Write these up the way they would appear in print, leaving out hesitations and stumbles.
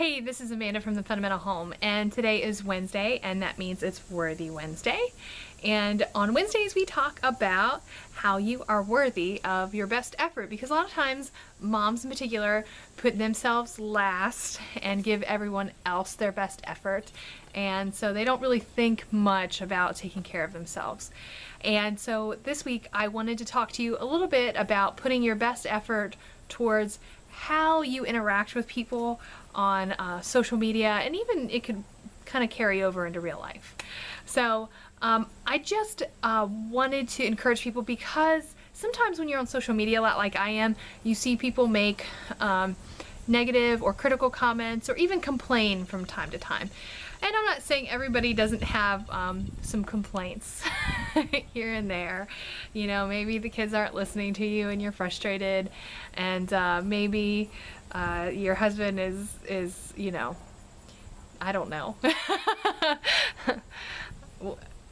Hey, this is Amanda from The Fundamental Home, and today is Wednesday, and that means it's Worthy Wednesday. And on Wednesdays, we talk about how you are worthy of your best effort, because a lot of times, moms in particular put themselves last and give everyone else their best effort, and so they don't really think much about taking care of themselves. And so this week, I wanted to talk to you a little bit about putting your best effort towards how you interact with people on social media, and even it could kind of carry over into real life. So I just wanted to encourage people, because sometimes when you're on social media a lot like I am, you see people make negative or critical comments or even complain from time to time. And I'm not saying everybody doesn't have some complaints here and there. You know, maybe the kids aren't listening to you and you're frustrated, and maybe your husband is, you know, I don't know.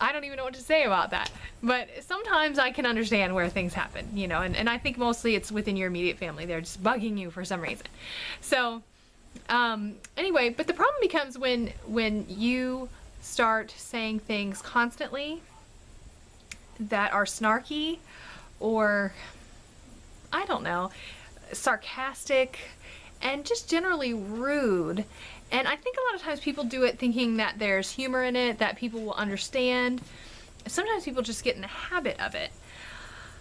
I don't even know what to say about that. But sometimes I can understand where things happen, you know, and I think mostly it's within your immediate family. They're just bugging you for some reason. So anyway, but the problem becomes when you start saying things constantly that are snarky or, I don't know, sarcastic and just generally rude. And I think a lot of times people do it thinking that there's humor in it, that people will understand. Sometimes people just get in the habit of it.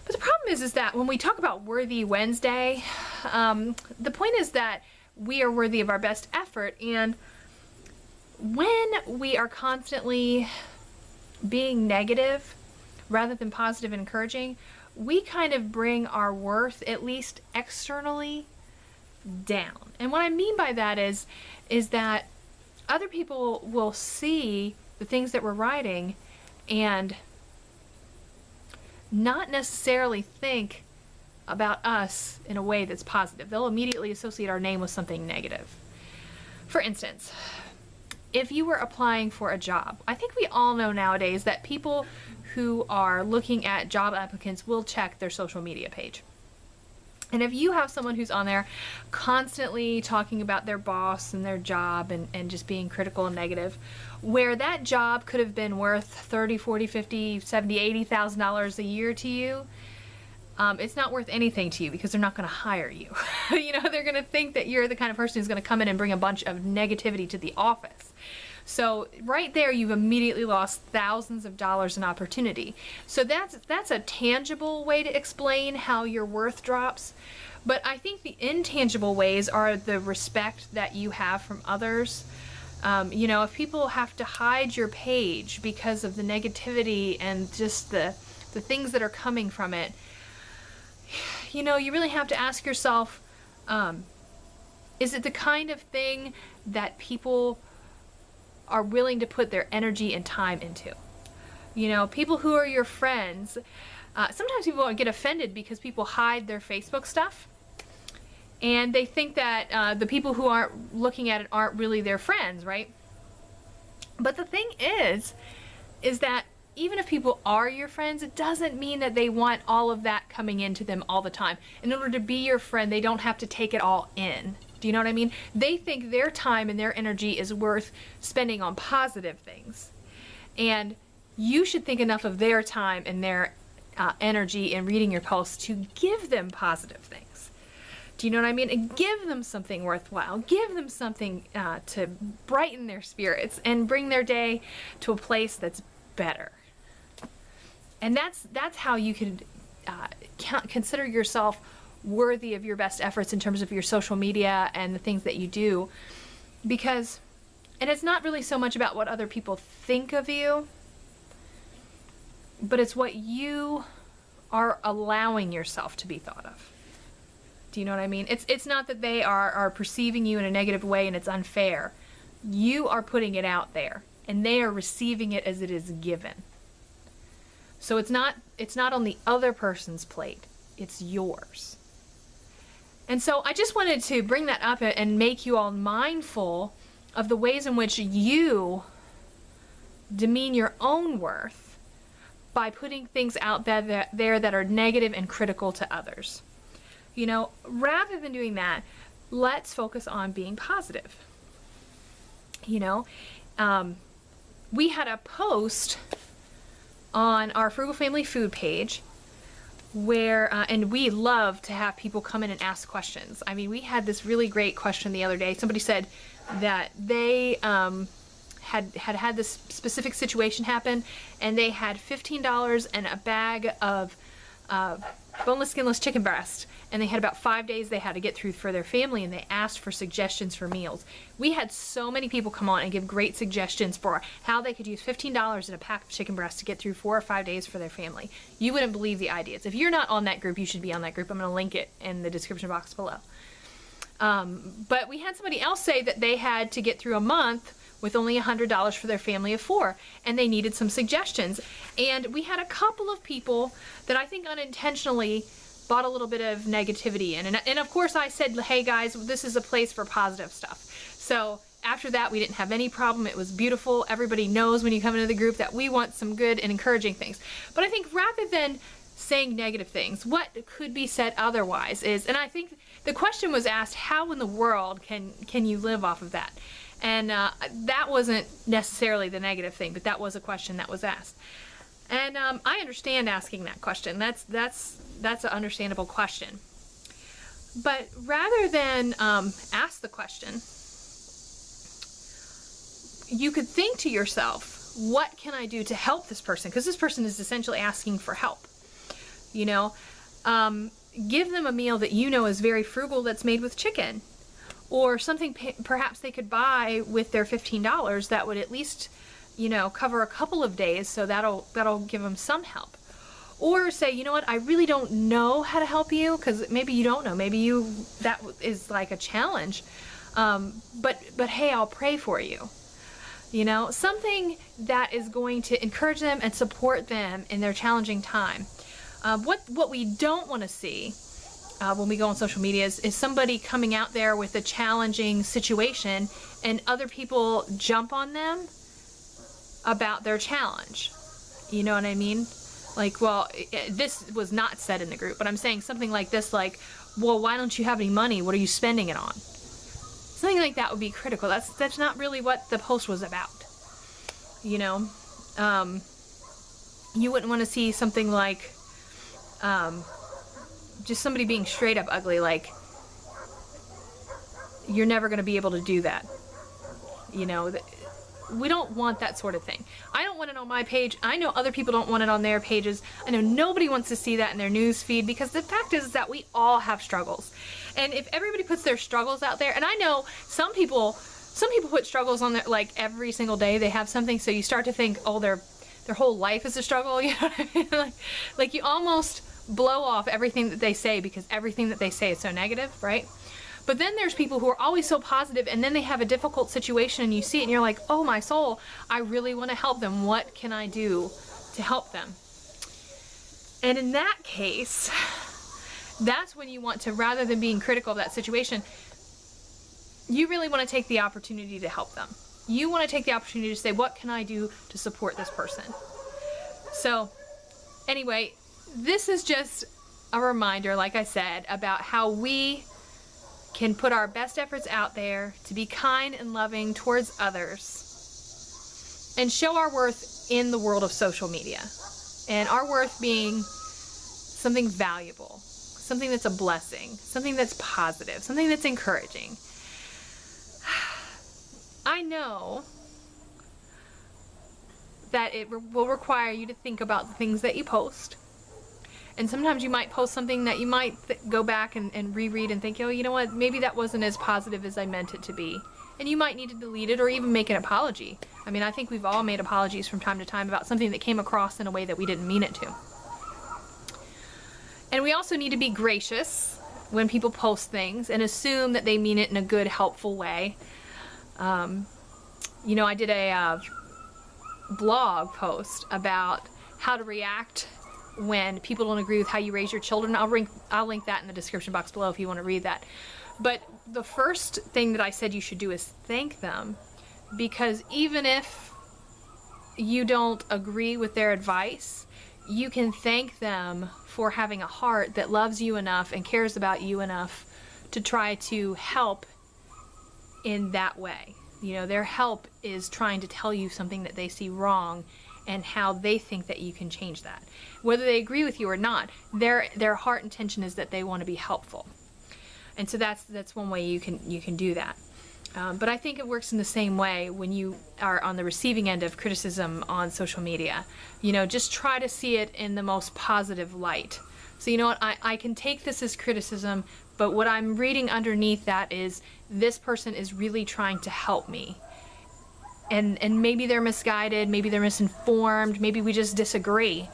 But the problem is that when we talk about Worthy Wednesday, the point is that we are worthy of our best effort, and when we are constantly being negative rather than positive and encouraging, we kind of bring our worth, at least externally, down. And what I mean by that is that other people will see the things that we're writing and not necessarily think about us in a way that's positive. They'll immediately associate our name with something negative. For instance, if you were applying for a job, I think we all know nowadays that people who are looking at job applicants will check their social media page. And if you have someone who's on there constantly talking about their boss and their job and just being critical and negative, where that job could have been worth $30, $40, $50, $70, $80,000 a year to you, it's not worth anything to you, because they're not going to hire you. You know, they're going to think that you're the kind of person who's going to come in and bring a bunch of negativity to the office. So right there, you've immediately lost thousands of dollars in opportunity. So that's a tangible way to explain how your worth drops. But I think the intangible ways are the respect that you have from others. You know, if people have to hide your page because of the negativity and just the things that are coming from it, you know, you really have to ask yourself, is it the kind of thing that people are willing to put their energy and time into? You know, people who are your friends, sometimes people get offended because people hide their Facebook stuff, and they think that the people who aren't looking at it aren't really their friends, right? But the thing is that even if people are your friends, it doesn't mean that they want all of that coming into them all the time. In order to be your friend, they don't have to take it all in. Do you know what I mean? They think their time and their energy is worth spending on positive things. And you should think enough of their time and their energy in reading your posts to give them positive things. Do you know what I mean? And give them something worthwhile. Give them something to brighten their spirits and bring their day to a place that's better. And that's how you could consider yourself worthy of your best efforts in terms of your social media and the things that you do. Because, and it's not really so much about what other people think of you, but it's what you are allowing yourself to be thought of. Do you know what I mean? It's not that they are perceiving you in a negative way and it's unfair. You are putting it out there, and they are receiving it as it is given. So it's not on the other person's plate, it's yours. And so I just wanted to bring that up and make you all mindful of the ways in which you demean your own worth by putting things out there that are negative and critical to others. You know, rather than doing that, let's focus on being positive. You know, we had a post on our Frugal Family Food page where, and we love to have people come in and ask questions. I mean, we had this really great question the other day. Somebody said that they had this specific situation happen, and they had $15 and a bag of boneless, skinless chicken breast, and they had about 5 days they had to get through for their family, and they asked for suggestions for meals. We had so many people come on and give great suggestions for how they could use $15 and a pack of chicken breast to get through 4 or 5 days for their family. You wouldn't believe the ideas. If you're not on that group, you should be on that group. I'm going to link it in the description box below. But we had somebody else say that they had to get through a month with only $100 for their family of 4, and they needed some suggestions. And we had a couple of people that I think unintentionally bought a little bit of negativity in. And of course I said, hey guys, this is a place for positive stuff. So after that, we didn't have any problem. It was beautiful. Everybody knows when you come into the group that we want some good and encouraging things. But I think rather than saying negative things, what could be said otherwise is, and I think the question was asked, how in the world can you live off of that? And that wasn't necessarily the negative thing, but that was a question that was asked. And I understand asking that question. That's an understandable question. But rather than ask the question, you could think to yourself, what can I do to help this person? Because this person is essentially asking for help. You know, give them a meal that you know is very frugal, that's made with chicken. Or something perhaps they could buy with their $15 that would at least, you know, cover a couple of days, so that'll give them some help. Or say, you know what, I really don't know how to help you, because maybe you don't know, maybe that is like a challenge. But hey, I'll pray for you. You know, something that is going to encourage them and support them in their challenging time. What we don't want to see when we go on social media is somebody coming out there with a challenging situation and other people jump on them about their challenge. You know what I mean? Like, well, this was not said in the group, but I'm saying something like this, like, well, why don't you have any money? What are you spending it on? Something like that would be critical. That's not really what the post was about. You know, you wouldn't want to see something like, just somebody being straight up ugly, like, you're never going to be able to do that. You know, we don't want that sort of thing. I don't want it on my page. I know other people don't want it on their pages. I know nobody wants to see that in their news feed, because the fact is that we all have struggles. And if everybody puts their struggles out there, and I know some people put struggles on their, like, every single day they have something, so you start to think, oh, their whole life is a struggle. You know what I mean? Like you almost blow off everything that they say, because everything that they say is so negative, right? But then there's people who are always so positive, and then they have a difficult situation and you see it and you're like, oh my soul, I really want to help them. What can I do to help them? And in that case, that's when you want to, rather than being critical of that situation, you really want to take the opportunity to help them. You want to take the opportunity to say, what can I do to support this person? So anyway, this is just a reminder, like I said, about how we can put our best efforts out there to be kind and loving towards others and show our worth in the world of social media. And our worth being something valuable, something that's a blessing, something that's positive, something that's encouraging. I know that it will require you to think about the things that you post. And sometimes you might post something that you might go back and reread and think, oh, you know what, maybe that wasn't as positive as I meant it to be. And you might need to delete it or even make an apology. I mean, I think we've all made apologies from time to time about something that came across in a way that we didn't mean it to. And we also need to be gracious when people post things and assume that they mean it in a good, helpful way. You know, I did a blog post about how to react when people don't agree with how you raise your children. I'll link that in the description box below if you want to read that. But the first thing that I said you should do is thank them, because even if you don't agree with their advice, you can thank them for having a heart that loves you enough and cares about you enough to try to help in that way. You know, their help is trying to tell you something that they see wrong and how they think that you can change that. Whether they agree with you or not, their heart intention is that they want to be helpful. And so that's one way you can do that. But I think it works in the same way when you are on the receiving end of criticism on social media. You know, just try to see it in the most positive light. So you know what, I can take this as criticism, but what I'm reading underneath that is this person is really trying to help me. And maybe they're misguided, maybe they're misinformed, maybe we just disagree.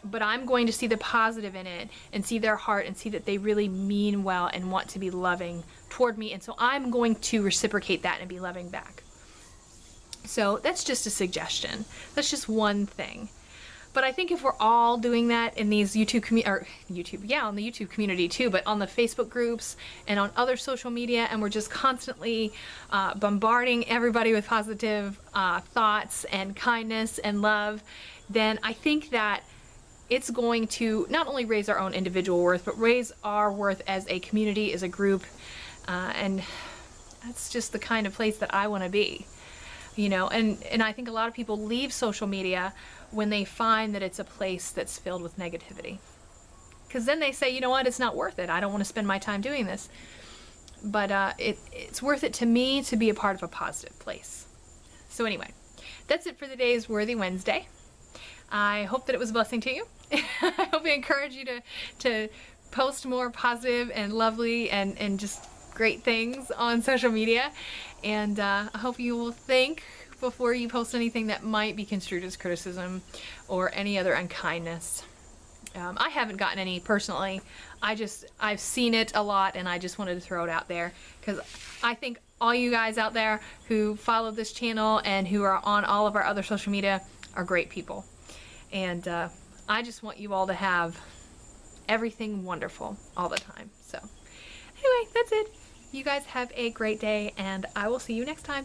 But I'm going to see the positive in it and see their heart and see that they really mean well and want to be loving toward me. And so I'm going to reciprocate that and be loving back. So that's just a suggestion. That's just one thing. But I think if we're all doing that in these on the YouTube community too, but on the Facebook groups and on other social media, and we're just constantly bombarding everybody with positive thoughts and kindness and love, then I think that it's going to not only raise our own individual worth, but raise our worth as a community, as a group, and that's just the kind of place that I want to be. You know, and I think a lot of people leave social media when they find that it's a place that's filled with negativity. Because then they say, you know what, it's not worth it. I don't want to spend my time doing this. But it's worth it to me to be a part of a positive place. So anyway, that's it for today's Worthy Wednesday. I hope that it was a blessing to you. I hope I encourage you to post more positive and lovely and just great things on social media. And I hope you will think before you post anything that might be construed as criticism or any other unkindness. I haven't gotten any personally. I've seen it a lot, and I just wanted to throw it out there because I think all you guys out there who follow this channel and who are on all of our other social media are great people. And I just want you all to have everything wonderful all the time. So anyway, that's it. You guys have a great day, and I will see you next time.